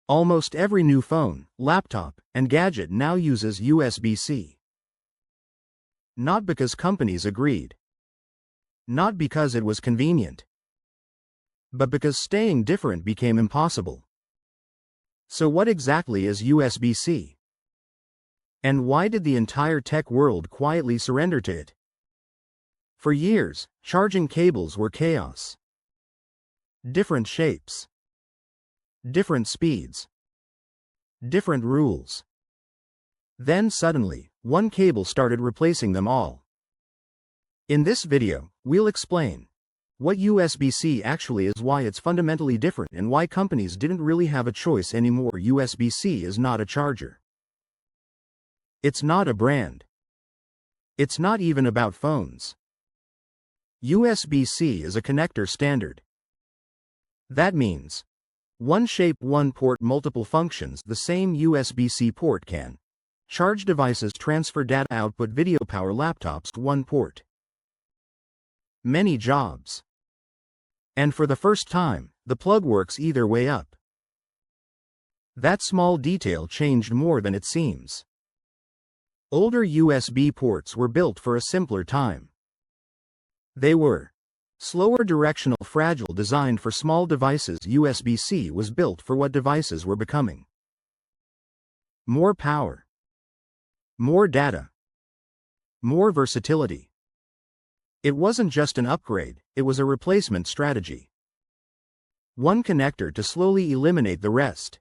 Almost every new phone, laptop, and gadget now uses USB-C. Not because companies agreed. Not because it was convenient. But because staying different became impossible. So what exactly is USB-C? And why did the entire tech world quietly surrender to it? For years, charging cables were chaos. Different shapes. Different speeds. Different rules. Then suddenly, one cable started replacing them all. In this video, we'll explain what USB-C actually is, why it's fundamentally different, and why companies didn't really have a choice anymore. USB-C is not a charger. It's not a brand. It's not even about phones. USB-C is a connector standard. That means one shape, one port, multiple functions. The same USB-C port can charge devices, transfer data, output video, power laptops. One port, many jobs. And for the first time, the plug works either way up. That small detail changed more than it seems. Older USB ports were built for a simpler time. They were slower, directional, fragile, designed for small devices. USB-C was built for what devices were becoming. More power. More data. More versatility. It wasn't just an upgrade, it was a replacement strategy. One connector to slowly eliminate the rest.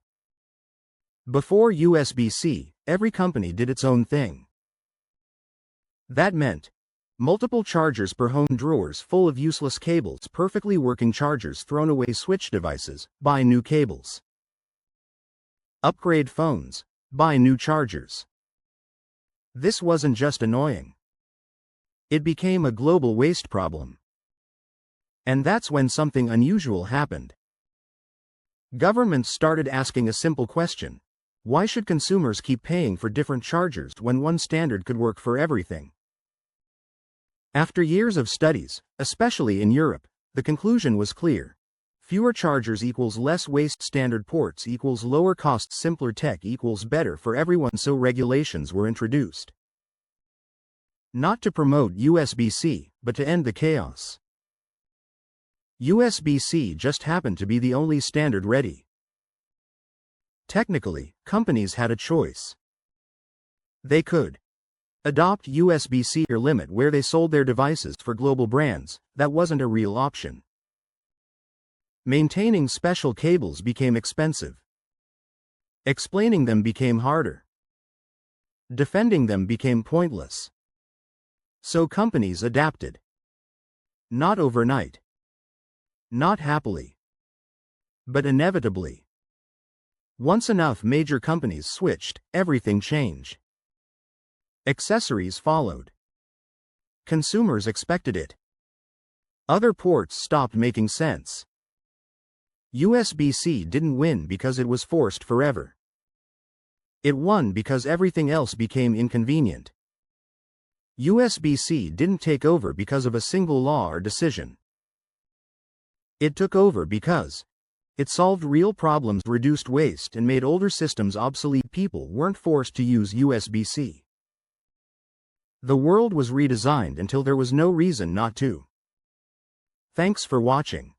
Before USB-C, every company did its own thing. That meant multiple chargers per home, drawers full of useless cables, perfectly working chargers thrown away, switch devices, buy new cables. Upgrade phones, buy new chargers. This wasn't just annoying. It became a global waste problem. And that's when something unusual happened. Governments started asking a simple question: why should consumers keep paying for different chargers when one standard could work for everything? After years of studies, especially in Europe, the conclusion was clear. Fewer chargers equals less waste, standard ports equals lower costs, simpler tech equals better for everyone. So regulations were introduced. Not to promote USB-C, but to end the chaos. USB-C just happened to be the only standard ready. Technically, companies had a choice. They could adopt USB-C or limit where they sold their devices. For global brands, that wasn't a real option. Maintaining special cables became expensive. Explaining them became harder. Defending them became pointless. So companies adapted. Not overnight. Not happily. But inevitably. Once enough major companies switched, everything changed. Accessories followed. Consumers expected it. Other ports stopped making sense. USB-C didn't win because it was forced forever. It won because everything else became inconvenient. USB-C didn't take over because of a single law or decision. It took over because it solved real problems, reduced waste, and made older systems obsolete. People weren't forced to use USB-C. The world was redesigned until there was no reason not to. Thanks for watching.